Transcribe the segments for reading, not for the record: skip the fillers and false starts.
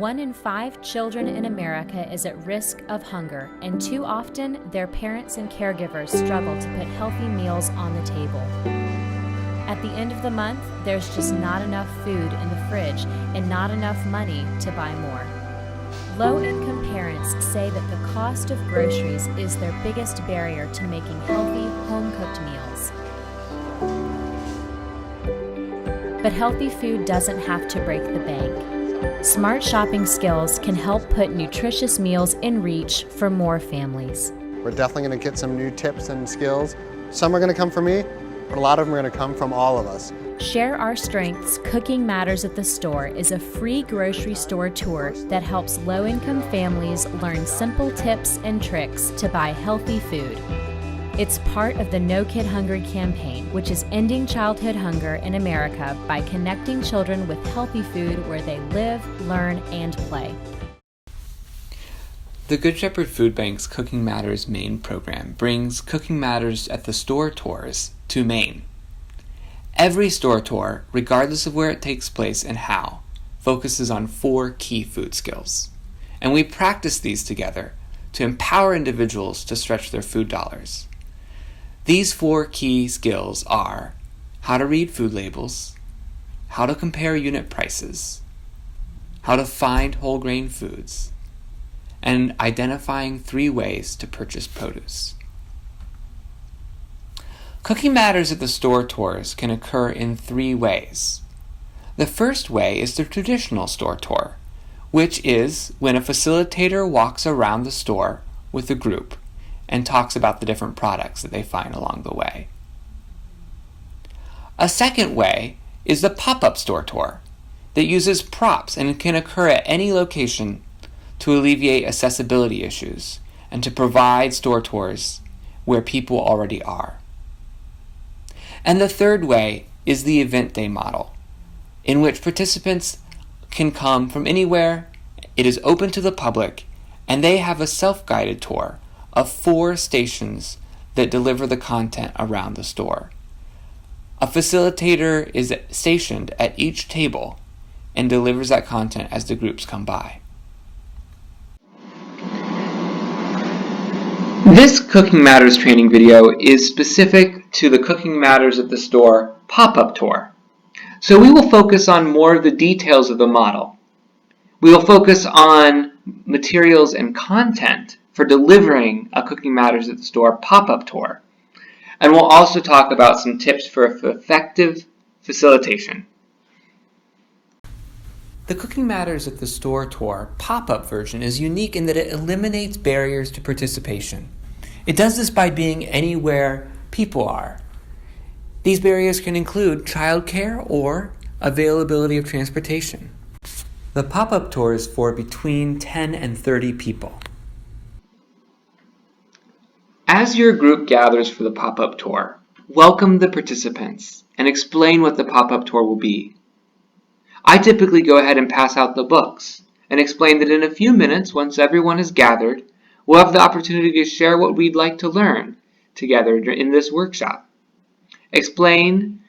1 in 5 children in America is at risk of hunger, and too often their parents and caregivers struggle to put healthy meals on the table. At the end of the month, there's just not enough food in the fridge and not enough money to buy more. Low-income parents say that the cost of groceries is their biggest barrier to making healthy, home-cooked meals. But healthy food doesn't have to break the bank. Smart shopping skills can help put nutritious meals in reach for more families. We're definitely going to get some new tips and skills. Some are going to come from me, but a lot of them are going to come from all of us. Share Our Strengths Cooking Matters at the Store is a free grocery store tour that helps low-income families learn simple tips and tricks to buy healthy food. It's part of the No Kid Hungry campaign, which is ending childhood hunger in America by connecting children with healthy food where they live, learn, and play. The Good Shepherd Food Bank's Cooking Matters Maine program brings Cooking Matters at the Store tours to Maine. Every store tour, regardless of where it takes place and how, focuses on 4 key food skills. And we practice these together to empower individuals to stretch their food dollars. These 4 key skills are how to read food labels, how to compare unit prices, how to find whole grain foods, and identifying 3 ways to purchase produce. Cooking Matters at the Store tours can occur in 3 ways. The first way is the traditional store tour, which is when a facilitator walks around the store with a group and talks about the different products that they find along the way. A second way is the pop-up store tour that uses props and can occur at any location to alleviate accessibility issues and to provide store tours where people already are. And the third way is the event day model, in which participants can come from anywhere, it is open to the public, and they have a self-guided tour of 4 stations that deliver the content around the store. A facilitator is stationed at each table and delivers that content as the groups come by. This Cooking Matters training video is specific to the Cooking Matters at the Store pop-up tour. So we will focus on more of the details of the model. We will focus on materials and content for delivering a Cooking Matters at the Store pop-up tour. And we'll also talk about some tips for effective facilitation. The Cooking Matters at the Store tour pop-up version is unique in that it eliminates barriers to participation. It does this by being anywhere people are. These barriers can include childcare or availability of transportation. The pop-up tour is for between 10 and 30 people. As your group gathers for the pop-up tour, welcome the participants and explain what the pop-up tour will be. I typically go ahead and pass out the books and explain that in a few minutes, once everyone is gathered, we'll have the opportunity to share what we'd like to learn together in this workshop. Explain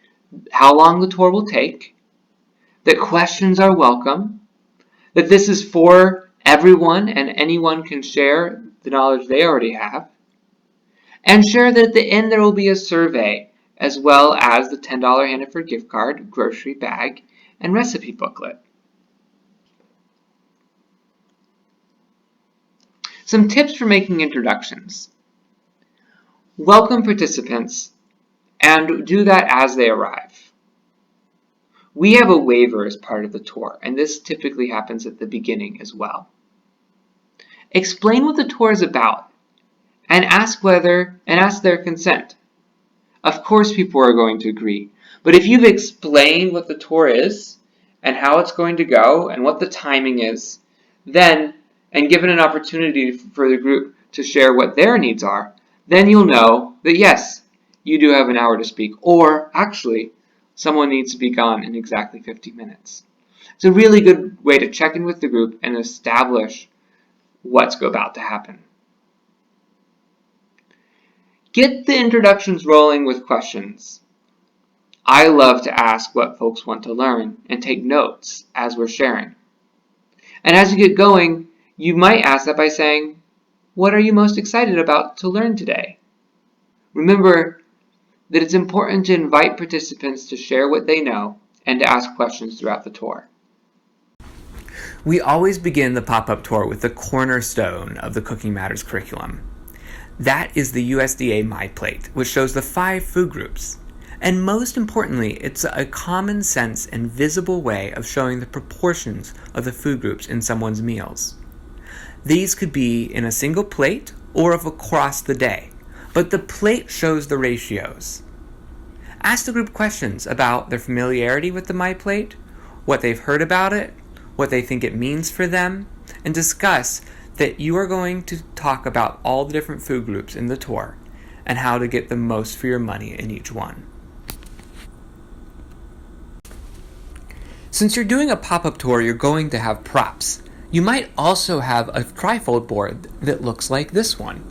how long the tour will take, that questions are welcome, that this is for everyone and anyone can share the knowledge they already have, and share that at the end there will be a survey as well as the $10 Hannaford gift card, grocery bag, and recipe booklet. Some tips for making introductions. Welcome participants and do that as they arrive. We have a waiver as part of the tour, and this typically happens at the beginning as well. Explain what the tour is about and ask their consent. Of course people are going to agree, but if you've explained what the tour is and how it's going to go and what the timing is, then, and given an opportunity for the group to share what their needs are, then you'll know that yes, you do have an hour to speak, or actually, someone needs to be gone in exactly 50 minutes. It's a really good way to check in with the group and establish what's about to happen. Get the introductions rolling with questions. I love to ask what folks want to learn and take notes as we're sharing. And as you get going, you might ask that by saying, "What are you most excited about to learn today?" Remember that it's important to invite participants to share what they know and to ask questions throughout the tour. We always begin the pop-up tour with the cornerstone of the Cooking Matters curriculum. That is the USDA MyPlate, which shows the 5 food groups. And most importantly, it's a common sense and visible way of showing the proportions of the food groups in someone's meals. These could be in a single plate or across the day, but the plate shows the ratios. Ask the group questions about their familiarity with the MyPlate, what they've heard about it, what they think it means for them, and discuss that you are going to talk about all the different food groups in the tour and how to get the most for your money in each one. Since you're doing a pop-up tour, you're going to have props. You might also have a trifold board that looks like this one.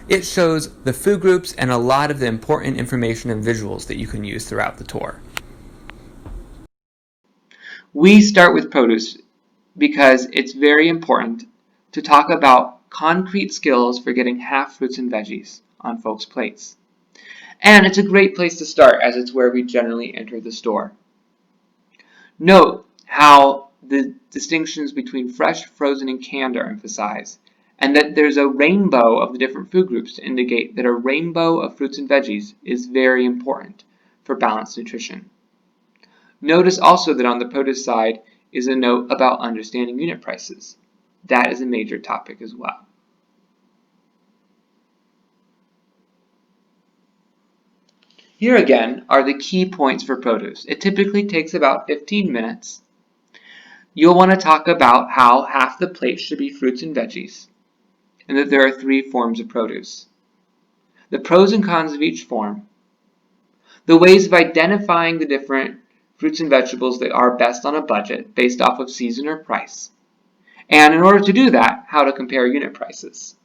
It shows the food groups and a lot of the important information and visuals that you can use throughout the tour. We start with produce because it's very important to talk about concrete skills for getting half fruits and veggies on folks' plates. And it's a great place to start as it's where we generally enter the store. Note how the distinctions between fresh, frozen, and canned are emphasized, and that there's a rainbow of the different food groups to indicate that a rainbow of fruits and veggies is very important for balanced nutrition. Notice also that on the produce side is a note about understanding unit prices. That is a major topic as well. Here again are the key points for produce. It typically takes about 15 minutes. You'll want to talk about how half the plate should be fruits and veggies, and that there are 3 forms of produce. The pros and cons of each form, the ways of identifying the different fruits and vegetables that are best on a budget based off of season or price, and in order to do that, how to compare unit prices.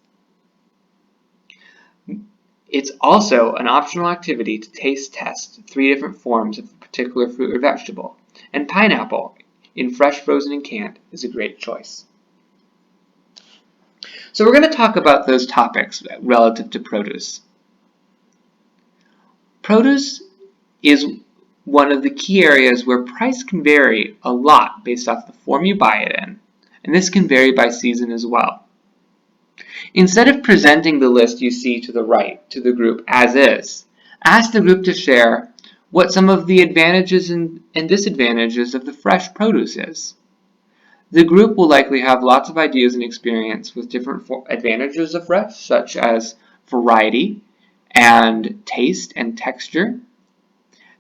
It's also an optional activity to taste test 3 different forms of a particular fruit or vegetable, and pineapple in fresh, frozen, and canned is a great choice. So we're going to talk about those topics relative to produce. Produce is one of the key areas where price can vary a lot based off the form you buy it in, and this can vary by season as well. Instead of presenting the list you see to the right to the group as is, ask the group to share what some of the advantages and disadvantages of the fresh produce is. The group will likely have lots of ideas and experience with different advantages of fresh, such as variety and taste and texture,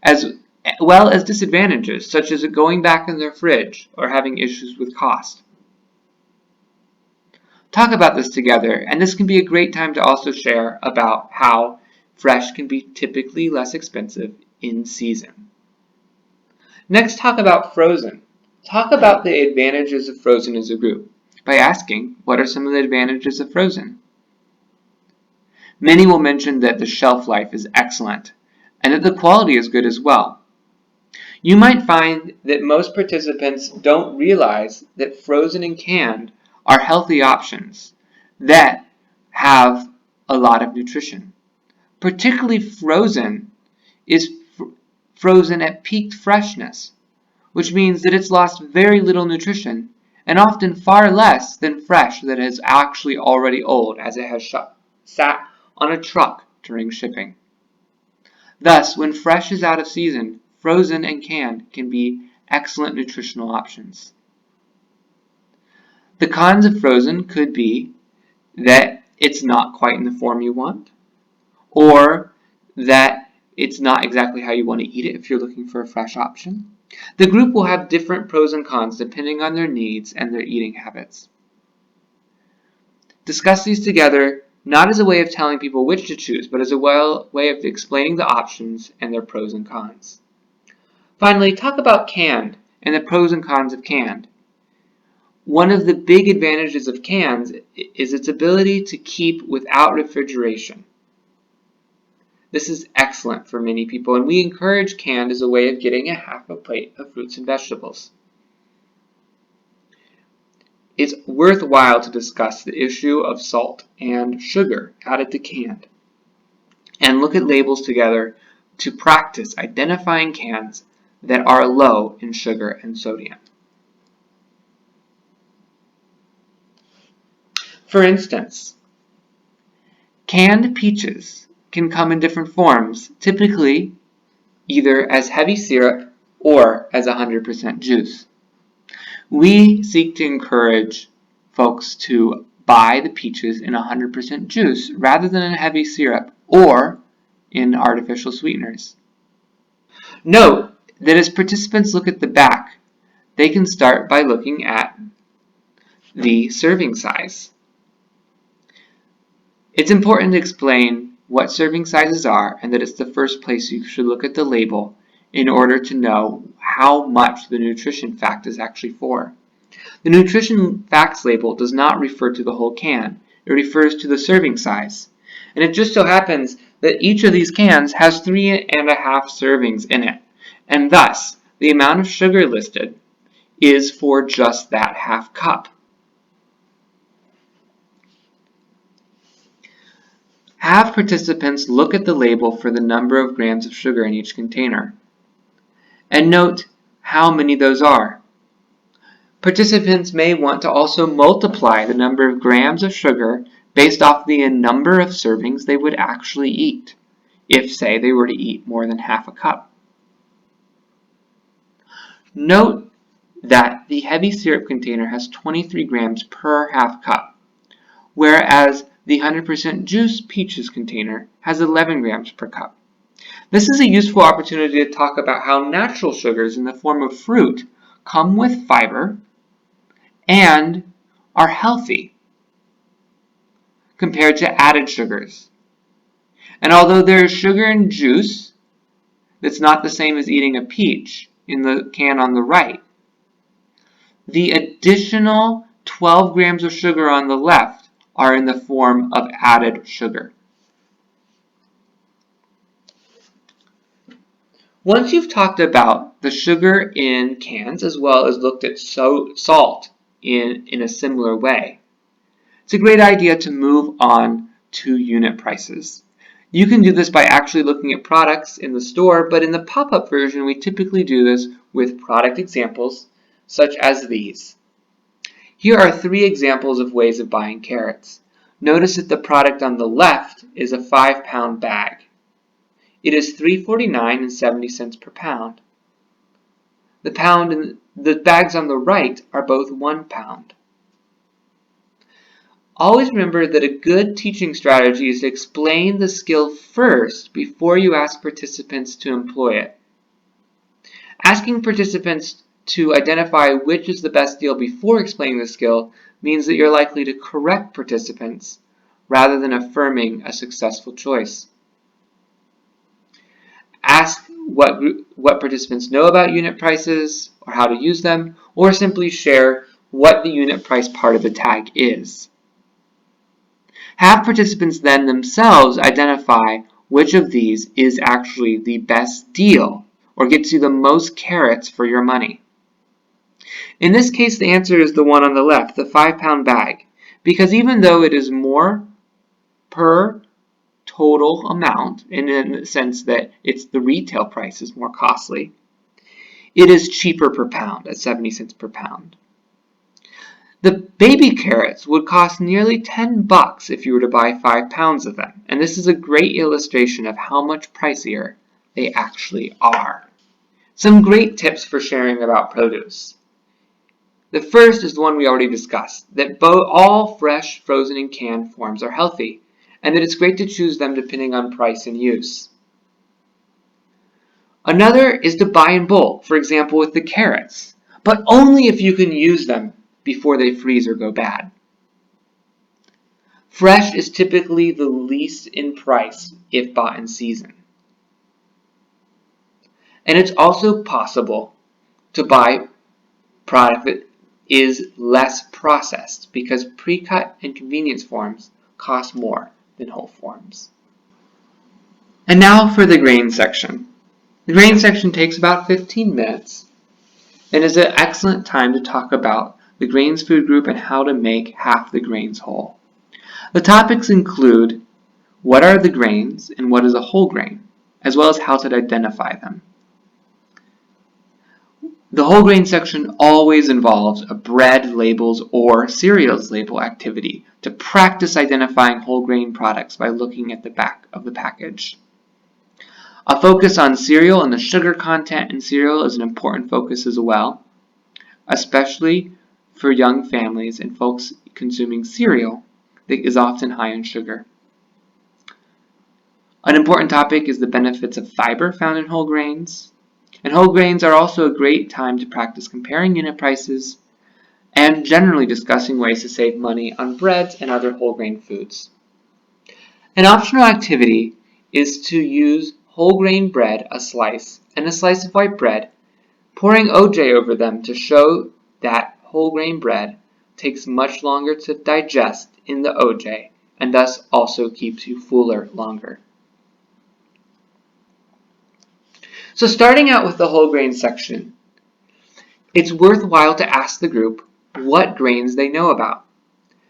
as well as disadvantages, such as it going back in their fridge or having issues with cost. Talk about this together, and this can be a great time to also share about how fresh can be typically less expensive in season. Next, talk about frozen. Talk about the advantages of frozen as a group by asking, what are some of the advantages of frozen? Many will mention that the shelf life is excellent and that the quality is good as well. You might find that most participants don't realize that frozen and canned are healthy options that have a lot of nutrition. Particularly frozen is frozen at peaked freshness, which means that it's lost very little nutrition and often far less than fresh that is actually already old as it has sat on a truck during shipping. Thus, when fresh is out of season, frozen and canned can be excellent nutritional options. The cons of frozen could be that it's not quite in the form you want, or that it's not exactly how you want to eat it if you're looking for a fresh option. The group will have different pros and cons depending on their needs and their eating habits. Discuss these together, not as a way of telling people which to choose, but as a way of explaining the options and their pros and cons. Finally, talk about canned and the pros and cons of canned. One of the big advantages of cans is its ability to keep without refrigeration. This is excellent for many people, and we encourage canned as a way of getting a half a plate of fruits and vegetables. it's worthwhile to discuss the issue of salt and sugar added to canned, and look at labels together to practice identifying cans that are low in sugar and sodium. For instance, canned peaches can come in different forms, typically either as heavy syrup or as 100% juice. We seek to encourage folks to buy the peaches in 100% juice rather than in heavy syrup or in artificial sweeteners. Note that as participants look at the back, they can start by looking at the serving size. It's important to explain what serving sizes are and that it's the first place you should look at the label in order to know how much the nutrition fact is actually for. The nutrition facts label does not refer to the whole can. It refers to the serving size. And it just so happens that each of these cans has 3.5 servings in it, and thus the amount of sugar listed is for just that half cup. Have participants look at the label for the number of grams of sugar in each container, and note how many those are. Participants may want to also multiply the number of grams of sugar based off the number of servings they would actually eat, if, say, they were to eat more than half a cup. Note that the heavy syrup container has 23 grams per half cup, whereas the 100% juice peaches container has 11 grams per cup. This is a useful opportunity to talk about how natural sugars in the form of fruit come with fiber and are healthy compared to added sugars. And although there is sugar in juice, that's not the same as eating a peach in the can on the right. The additional 12 grams of sugar on the left are in the form of added sugar. Once you've talked about the sugar in cans as well as looked at salt in a similar way, it's a great idea to move on to unit prices. You can do this by actually looking at products in the store, but in the pop-up version we typically do this with product examples such as these. Here are 3 examples of ways of buying carrots. Notice that the product on the left is a 5-pound bag. It is $3.49 per pound. The bags on the right are both 1 pound. Always remember that a good teaching strategy is to explain the skill first before you ask participants to employ it. Asking participants to identify which is the best deal before explaining the skill means that you're likely to correct participants rather than affirming a successful choice. Ask what participants know about unit prices or how to use them, or simply share what the unit price part of the tag is. Have participants then themselves identify which of these is actually the best deal or gets you the most carrots for your money. In this case, the answer is the one on the left, the 5-pound bag, because even though it is more per total amount, in the sense that it's the retail price is more costly, it is cheaper per pound at 70 cents per pound. The baby carrots would cost nearly $10 if you were to buy 5 pounds of them, and this is a great illustration of how much pricier they actually are. Some great tips for sharing about produce. The first is the one we already discussed, that all fresh, frozen, and canned forms are healthy, and that it's great to choose them depending on price and use. Another is to buy in bulk, for example with the carrots, but only if you can use them before they freeze or go bad. Fresh is typically the least in price if bought in season. And it's also possible to buy product that is less processed because pre-cut and convenience forms cost more than whole forms. And now for the grain section. The grain section takes about 15 minutes and is an excellent time to talk about the grains food group, and how to make half the grains whole. The topics include what are the grains and what is a whole grain, as well as how to identify them. The whole grain section always involves a bread labels or cereals label activity to practice identifying whole grain products by looking at the back of the package. A focus on cereal and the sugar content in cereal is an important focus as well, especially for young families and folks consuming cereal that is often high in sugar. An important topic is the benefits of fiber found in whole grains. And whole grains are also a great time to practice comparing unit prices and generally discussing ways to save money on breads and other whole grain foods. An optional activity is to use whole grain bread, a slice, and a slice of white bread, pouring OJ over them to show that whole grain bread takes much longer to digest in the OJ and thus also keeps you fuller longer. So starting out with the whole grain section, it's worthwhile to ask the group what grains they know about.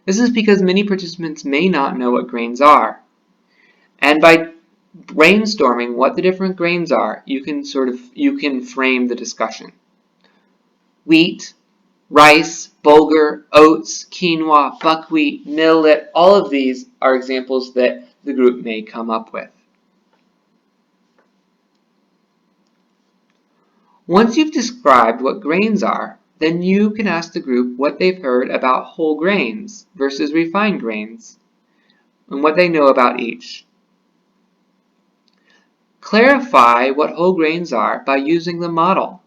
This is because many participants may not know what grains are. And by brainstorming what the different grains are, you can frame the discussion. Wheat, rice, bulgur, oats, quinoa, buckwheat, millet, all of these are examples that the group may come up with. Once you've described what grains are, then you can ask the group what they've heard about whole grains versus refined grains and what they know about each. Clarify what whole grains are by using the model.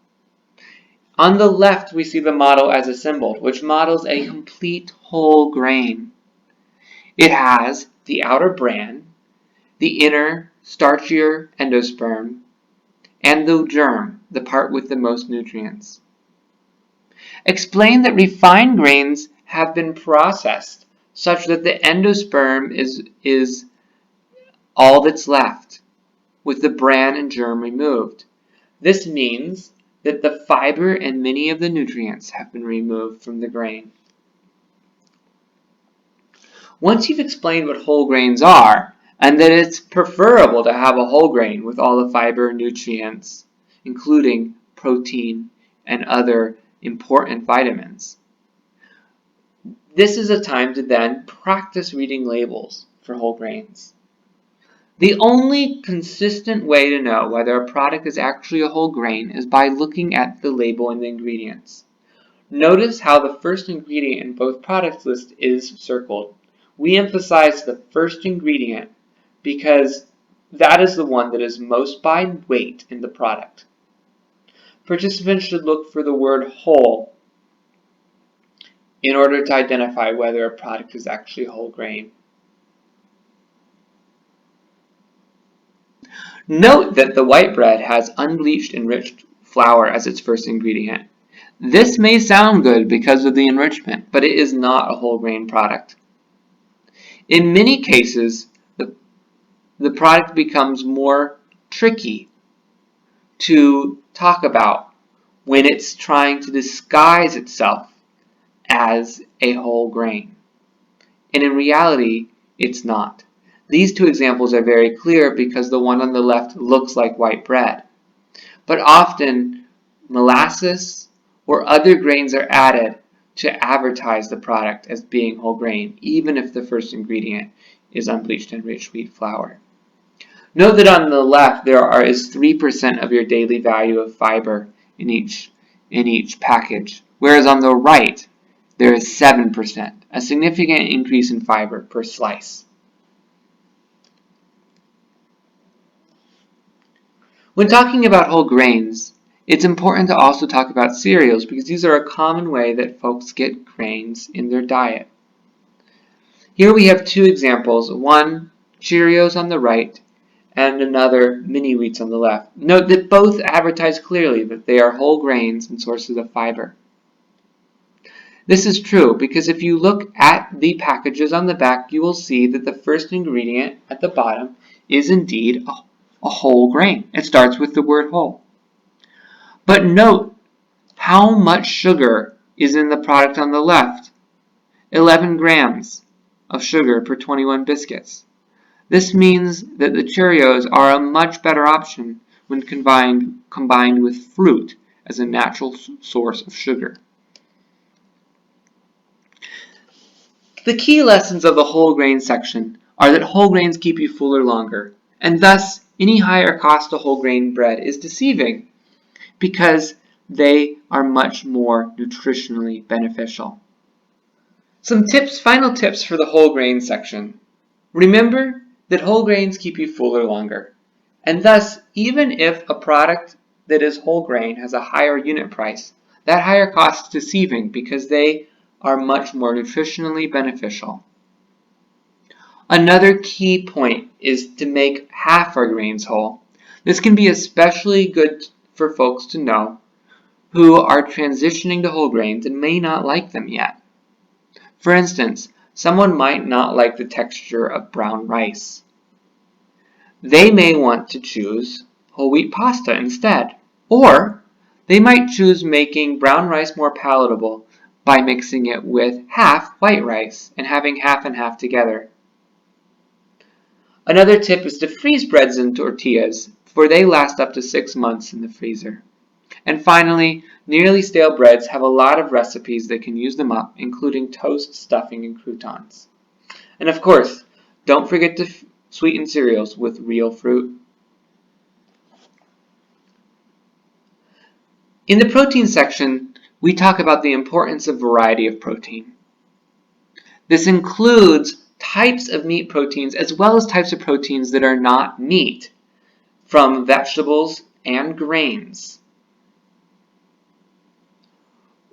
On the left, we see the model as assembled, which models a complete whole grain. It has the outer bran, the inner, starchier endosperm, and the germ, the part with the most nutrients. Explain that refined grains have been processed such that the endosperm is all that's left, with the bran and germ removed. This means that the fiber and many of the nutrients have been removed from the grain. Once you've explained what whole grains are, and that it's preferable to have a whole grain with all the fiber and nutrients, including protein and other important vitamins. This is a time to then practice reading labels for whole grains. The only consistent way to know whether a product is actually a whole grain is by looking at the label and the ingredients. Notice how the first ingredient in both products list is circled. We emphasize the first ingredient because that is the one that is most by weight in the product. Participants should look for the word whole in order to identify whether a product is actually whole grain. Note that the white bread has unbleached enriched flour as its first ingredient. This may sound good because of the enrichment, but it is not a whole grain product. In many cases, the product becomes more tricky to talk about when it's trying to disguise itself as a whole grain. And in reality, it's not. These two examples are very clear because the one on the left looks like white bread. But often, molasses or other grains are added to advertise the product as being whole grain, even if the first ingredient is unbleached enriched wheat flour. Note that on the left there is 3% of your daily value of fiber in each package, whereas on the right there is 7%, a significant increase in fiber per slice. When talking about whole grains, it's important to also talk about cereals because these are a common way that folks get grains in their diet. Here we have two examples, one Cheerios on the right and another mini wheats on the left. Note that both advertise clearly that they are whole grains and sources of fiber. This is true because if you look at the packages on the back, you will see that the first ingredient at the bottom is indeed a whole grain. It starts with the word whole. But note how much sugar is in the product on the left, 11 grams of sugar per 21 biscuits. This means that the Cheerios are a much better option when combined with fruit as a natural source of sugar. The key lessons of the whole grain section are that whole grains keep you fuller longer, and thus any higher cost of whole grain bread is deceiving because they are much more nutritionally beneficial. Some final tips for the whole grain section. Remember that whole grains keep you fuller longer, and thus even if a product that is whole grain has a higher unit price, that higher cost is deceiving because they are much more nutritionally beneficial. Another key point is to make half our grains whole. This can be especially good for folks to know who are transitioning to whole grains and may not like them yet. For instance, someone might not like the texture of brown rice. They may want to choose whole wheat pasta instead, or they might choose making brown rice more palatable by mixing it with half white rice and having half and half together. Another tip is to freeze breads and tortillas, for they last up to 6 months in the freezer. And finally, nearly stale breads have a lot of recipes that can use them up, including toast, stuffing, and croutons. And of course, don't forget to sweeten cereals with real fruit. In the protein section, we talk about the importance of variety of protein. This includes types of meat proteins as well as types of proteins that are not meat, from vegetables and grains.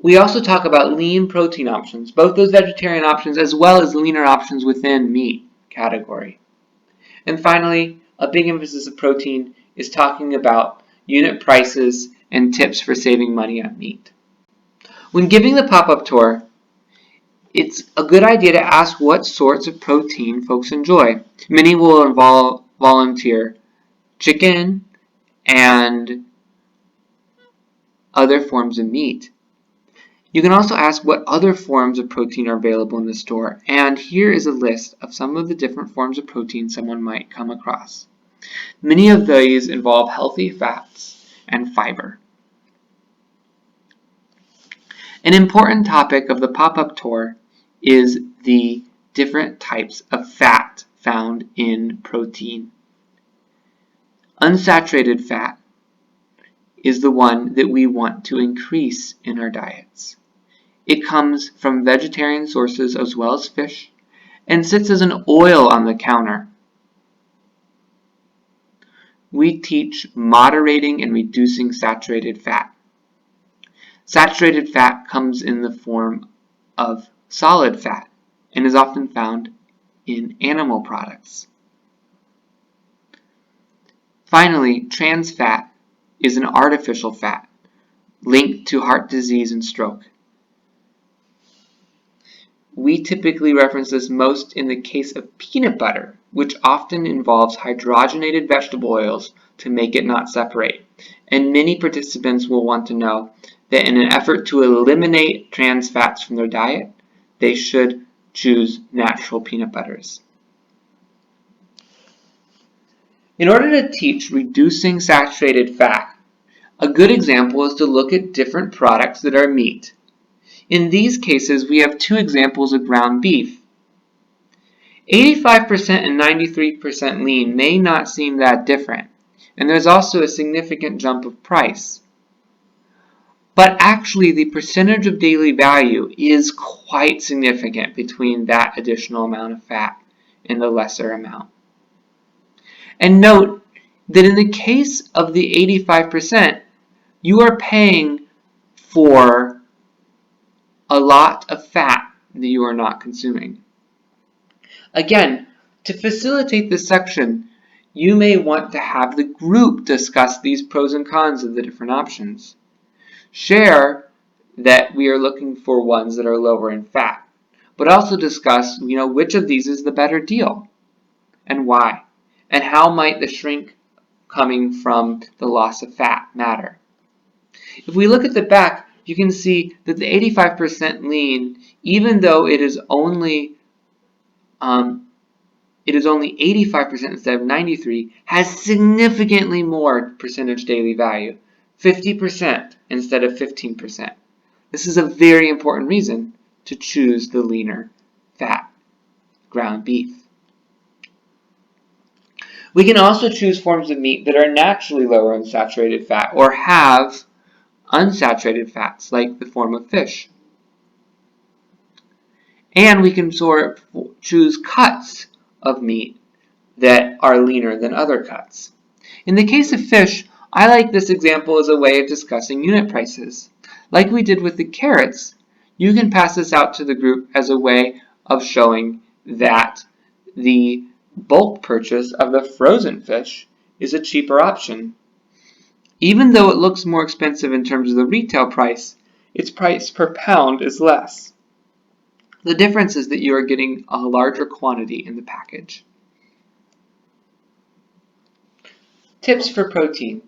We also talk about lean protein options, both those vegetarian options as well as leaner options within meat category. And finally, a big emphasis of protein is talking about unit prices and tips for saving money on meat. When giving the pop-up tour, it's a good idea to ask what sorts of protein folks enjoy. Many will volunteer chicken and other forms of meat. You can also ask what other forms of protein are available in the store, and here is a list of some of the different forms of protein someone might come across. Many of these involve healthy fats and fiber. An important topic of the pop-up tour is the different types of fat found in protein. Unsaturated fat is the one that we want to increase in our diets. It comes from vegetarian sources as well as fish and sits as an oil on the counter. We teach moderating and reducing saturated fat. Saturated fat comes in the form of solid fat and is often found in animal products. Finally, trans fat is an artificial fat linked to heart disease and stroke. We typically reference this most in the case of peanut butter, which often involves hydrogenated vegetable oils to make it not separate. And many participants will want to know that in an effort to eliminate trans fats from their diet, they should choose natural peanut butters. In order to teach reducing saturated fat, a good example is to look at different products that are meat. In these cases, we have two examples of ground beef. 85% and 93% lean may not seem that different, and there's also a significant jump of price. But actually, the percentage of daily value is quite significant between that additional amount of fat and the lesser amount. And note that in the case of the 85%, you are paying for a lot of fat that you are not consuming. Again, to facilitate this section, you may want to have the group discuss these pros and cons of the different options. Share that we are looking for ones that are lower in fat, but also discuss, which of these is the better deal and why, and how might the shrink coming from the loss of fat matter. If we look at the back, you can see that the 85% lean, even though it is only 85% instead of 93, has significantly more percentage daily value, 50% instead of 15%. This is a very important reason to choose the leaner fat ground beef. We can also choose forms of meat that are naturally lower in saturated fat or have unsaturated fats, like the form of fish. And we can choose cuts of meat that are leaner than other cuts. In the case of fish, I like this example as a way of discussing unit prices. Like we did with the carrots, you can pass this out to the group as a way of showing that the bulk purchase of the frozen fish is a cheaper option. Even though it looks more expensive in terms of the retail price, its price per pound is less. The difference is that you are getting a larger quantity in the package. Tips for protein.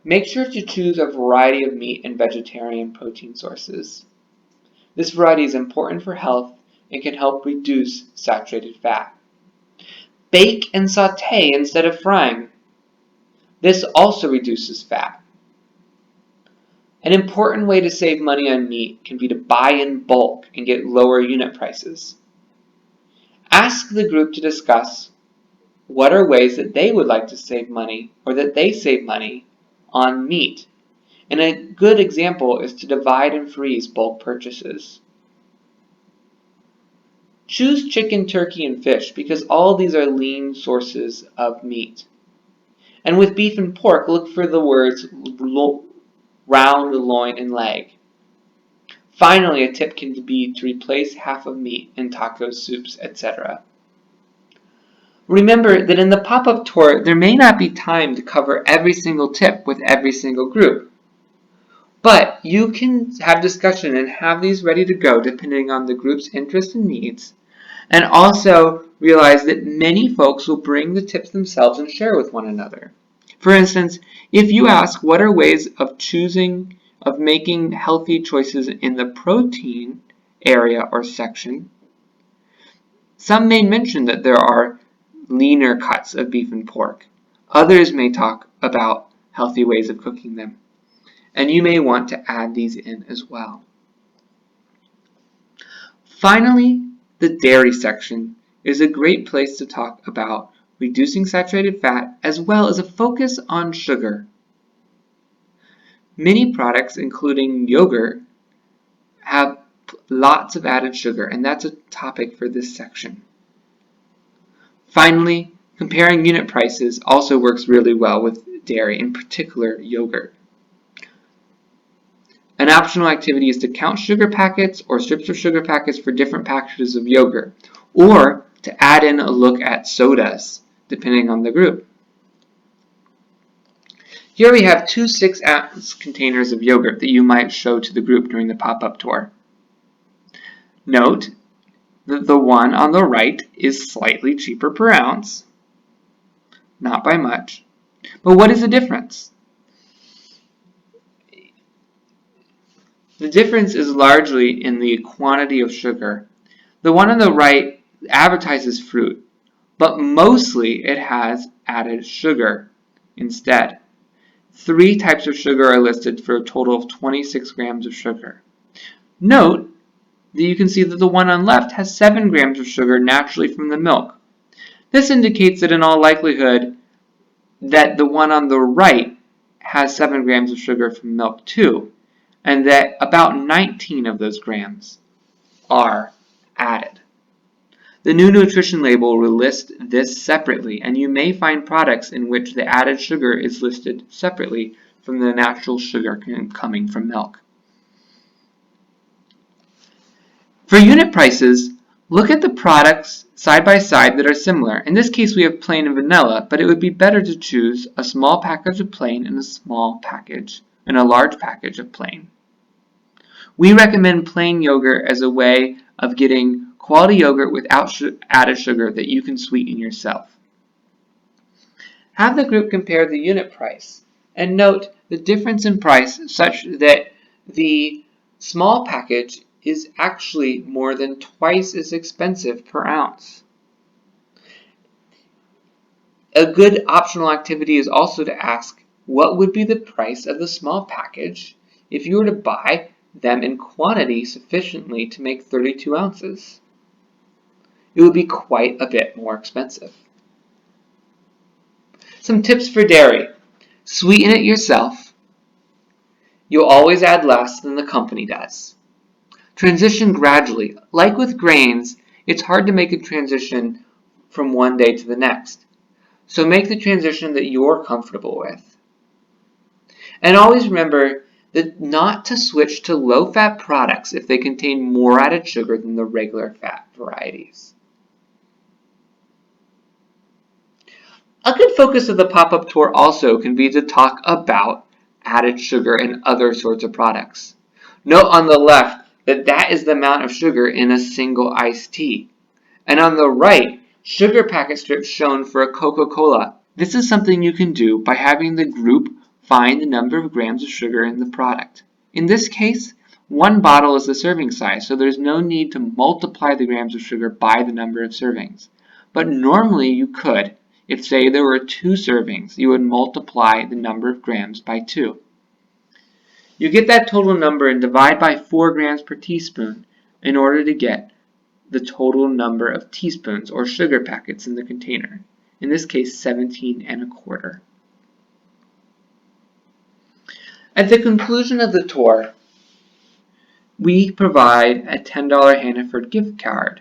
Make sure to choose a variety of meat and vegetarian protein sources. This variety is important for health and can help reduce saturated fat. Bake and saute instead of frying. This also reduces fat. An important way to save money on meat can be to buy in bulk and get lower unit prices. Ask the group to discuss what are ways that they would like to save money or that they save money on meat. And a good example is to divide and freeze bulk purchases. Choose chicken, turkey, and fish because all these are lean sources of meat. And with beef and pork, look for the words round, loin, and leg. Finally, a tip can be to replace half of meat in tacos, soups, etc. Remember that in the pop-up tour, there may not be time to cover every single tip with every single group. But you can have discussion and have these ready to go depending on the group's interests and needs. And also realize that many folks will bring the tips themselves and share with one another. For instance, if you ask what are ways of making healthy choices in the protein area or section, some may mention that there are leaner cuts of beef and pork. Others may talk about healthy ways of cooking them. And you may want to add these in as well. Finally, the dairy section is a great place to talk about reducing saturated fat as well as a focus on sugar. Many products, including yogurt, have lots of added sugar, and that's a topic for this section. Finally, comparing unit prices also works really well with dairy, in particular yogurt. An optional activity is to count sugar packets or strips of sugar packets for different packages of yogurt, or to add in a look at sodas, depending on the group. Here we have 2 6-ounce containers of yogurt that you might show to the group during the pop-up tour. Note that the one on the right is slightly cheaper per ounce, not by much. But what is the difference? The difference is largely in the quantity of sugar. The one on the right advertises fruit, but mostly it has added sugar instead. 3 types of sugar are listed for a total of 26 grams of sugar. Note that you can see that the one on left has 7 grams of sugar naturally from the milk. This indicates that in all likelihood that the one on the right has 7 grams of sugar from milk too, and that about 19 of those grams are added. The new nutrition label will list this separately, and you may find products in which the added sugar is listed separately from the natural sugar coming from milk. For unit prices, look at the products side by side that are similar. In this case, we have plain and vanilla, but it would be better to choose a small package of plain and a large package of plain. We recommend plain yogurt as a way of getting quality yogurt without added sugar that you can sweeten yourself. Have the group compare the unit price and note the difference in price such that the small package is actually more than twice as expensive per ounce. A good optional activity is also to ask, what would be the price of the small package if you were to buy them in quantity sufficiently to make 32 ounces? It would be quite a bit more expensive. Some tips for dairy. Sweeten it yourself. You'll always add less than the company does. Transition gradually. Like with grains, it's hard to make a transition from one day to the next. So make the transition that you're comfortable with. And always remember that not to switch to low-fat products if they contain more added sugar than the regular fat varieties. A good focus of the pop-up tour also can be to talk about added sugar and other sorts of products. Note on the left that that is the amount of sugar in a single iced tea. And on the right, sugar packet strips shown for a Coca-Cola. This is something you can do by having the group find the number of grams of sugar in the product. In this case, one bottle is the serving size, so there's no need to multiply the grams of sugar by the number of servings. But normally you could. If, say, there were 2 servings, you would multiply the number of grams by 2. You get that total number and divide by 4 grams per teaspoon in order to get the total number of teaspoons or sugar packets in the container. In this case, 17 1/4. At the conclusion of the tour, we provide a $10 Hannaford gift card.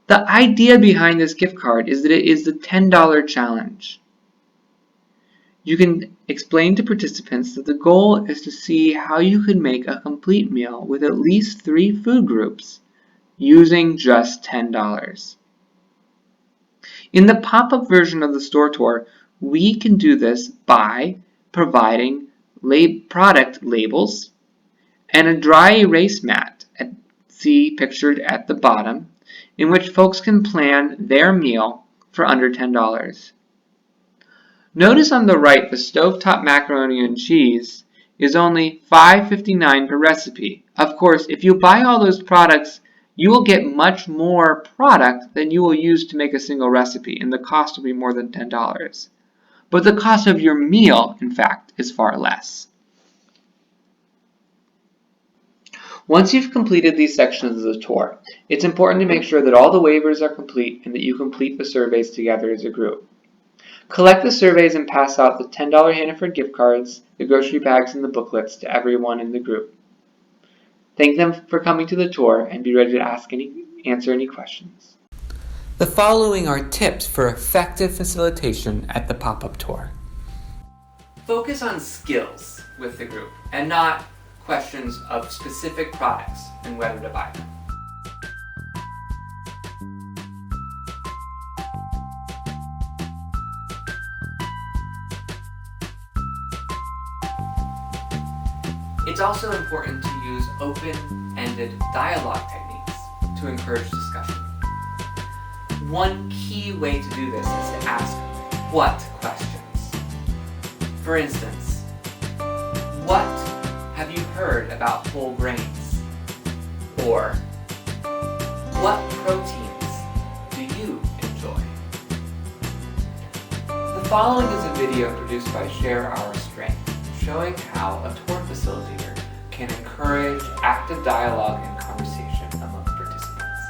The idea behind this gift card is that it is the $10 challenge. You can explain to participants that the goal is to see how you could make a complete meal with at least 3 food groups using just $10. In the pop-up version of the store tour, we can do this by providing product labels and a dry erase mat, see pictured at the bottom, in which folks can plan their meal for under $10. Notice on the right the stovetop macaroni and cheese is only $5.59 per recipe. Of course, if you buy all those products, you will get much more product than you will use to make a single recipe, and the cost will be more than $10. But the cost of your meal, in fact, is far less. Once you've completed these sections of the tour, it's important to make sure that all the waivers are complete and that you complete the surveys together as a group. Collect the surveys and pass out the $10 Hannaford gift cards, the grocery bags, and the booklets to everyone in the group. Thank them for coming to the tour and be ready to answer any questions. The following are tips for effective facilitation at the pop-up tour. Focus on skills with the group and not questions of specific products and whether to buy them. It's also important to use open-ended dialogue techniques to encourage discussion. One key way to do this is to ask what questions. For instance, what have you heard about whole grains? Or, what proteins do you enjoy? The following is a video produced by Share Our Strength, showing how a tour facilitator can encourage active dialogue and conversation among participants.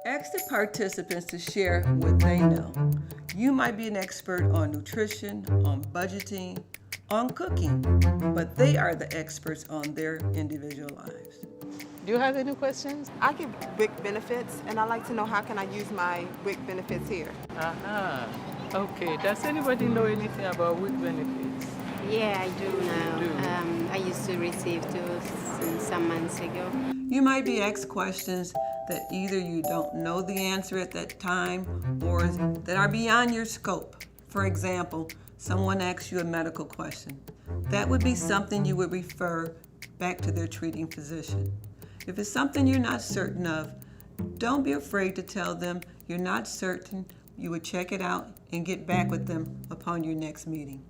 Ask the participants to share what they know. You might be an expert on nutrition, on budgeting, on cooking, but they are the experts on their individual lives. Do you have any questions? I give WIC benefits, and I'd like to know how can I use my WIC benefits here. Okay. Does anybody know anything about WIC benefits? Yeah, I do now. I used to receive those some months ago. You might be asked questions that either you don't know the answer at that time or that are beyond your scope. For example, someone asks you a medical question. That would be something you would refer back to their treating physician. If it's something you're not certain of, don't be afraid to tell them you're not certain, you would check it out and get back with them upon your next meeting.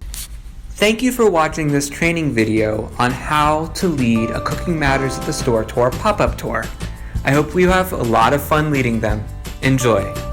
Thank you for watching this training video on how to lead a Cooking Matters at the Store tour pop-up tour. I hope you have a lot of fun leading them. Enjoy!